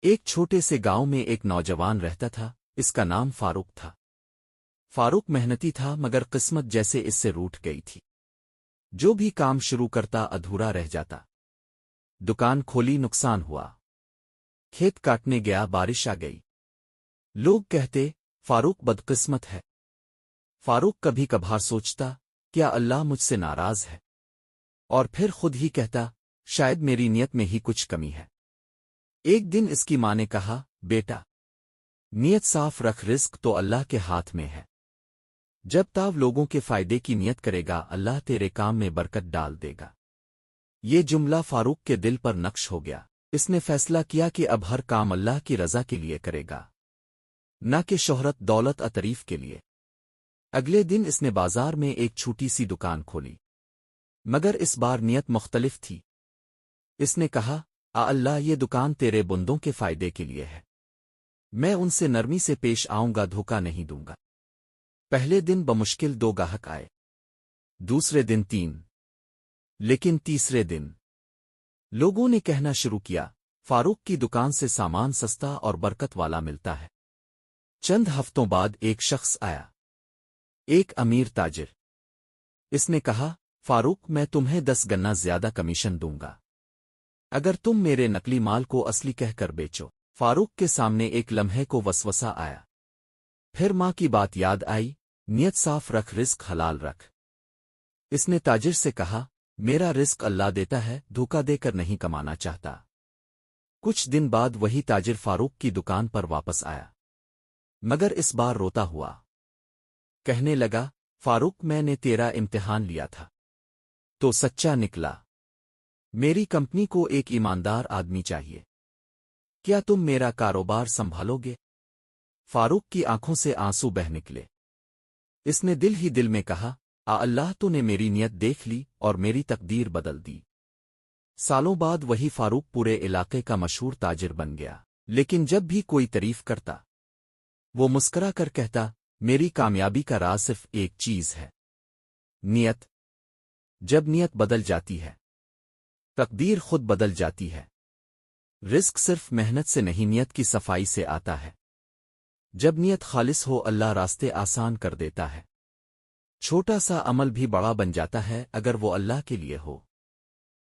ایک چھوٹے سے گاؤں میں ایک نوجوان رہتا تھا، اس کا نام فاروق تھا۔ فاروق محنتی تھا مگر قسمت جیسے اس سے روٹھ گئی تھی۔ جو بھی کام شروع کرتا ادھورا رہ جاتا۔ دکان کھولی، نقصان ہوا۔ کھیت کاٹنے گیا، بارش آ گئی۔ لوگ کہتے فاروق بدقسمت ہے۔ فاروق کبھی کبھار سوچتا کیا اللہ مجھ سے ناراض ہے؟ اور پھر خود ہی کہتا شاید میری نیت میں ہی کچھ کمی ہے۔ ایک دن اس کی ماں نے کہا بیٹا، نیت صاف رکھ، رزق تو اللہ کے ہاتھ میں ہے۔ جب تاو لوگوں کے فائدے کی نیت کرے گا اللہ تیرے کام میں برکت ڈال دے گا۔ یہ جملہ فاروق کے دل پر نقش ہو گیا۔ اس نے فیصلہ کیا کہ اب ہر کام اللہ کی رضا کے لیے کرے گا، نہ کہ شہرت، دولت اور تعریف کے لیے۔ اگلے دن اس نے بازار میں ایک چھوٹی سی دکان کھولی، مگر اس بار نیت مختلف تھی۔ اس نے کہا اللہ، یہ دکان تیرے بندوں کے فائدے کے لیے ہے، میں ان سے نرمی سے پیش آؤں گا، دھوکہ نہیں دوں گا۔ پہلے دن بمشکل 2 گاہک آئے، دوسرے دن 3، لیکن تیسرے دن لوگوں نے کہنا شروع کیا فاروق کی دکان سے سامان سستا اور برکت والا ملتا ہے۔ چند ہفتوں بعد ایک شخص آیا، ایک امیر تاجر۔ اس نے کہا فاروق، میں تمہیں 10 گنا زیادہ کمیشن دوں گا اگر تم میرے نقلی مال کو اصلی کہہ کر بیچو۔ فاروق کے سامنے ایک لمحے کو وسوسہ آیا، پھر ماں کی بات یاد آئی، نیت صاف رکھ، رزق حلال رکھ۔ اس نے تاجر سے کہا میرا رزق اللہ دیتا ہے، دھوکہ دے کر نہیں کمانا چاہتا۔ کچھ دن بعد وہی تاجر فاروق کی دکان پر واپس آیا، مگر اس بار روتا ہوا۔ کہنے لگا فاروق، میں نے تیرا امتحان لیا تھا تو سچا نکلا۔ میری کمپنی کو ایک ایماندار آدمی چاہیے، کیا تم میرا کاروبار سنبھالو گے؟ فاروق کی آنکھوں سے آنسو بہہ نکلے۔ اس نے دل ہی دل میں کہا اللہ، تو نے میری نیت دیکھ لی اور میری تقدیر بدل دی۔ سالوں بعد وہی فاروق پورے علاقے کا مشہور تاجر بن گیا، لیکن جب بھی کوئی تعریف کرتا وہ مسکرا کر کہتا میری کامیابی کا راز صرف ایک چیز ہے، نیت۔ جب نیت بدل جاتی ہے تقدیر خود بدل جاتی ہے۔ رزق صرف محنت سے نہیں، نیت کی صفائی سے آتا ہے۔ جب نیت خالص ہو اللہ راستے آسان کر دیتا ہے۔ چھوٹا سا عمل بھی بڑا بن جاتا ہے اگر وہ اللہ کے لیے ہو۔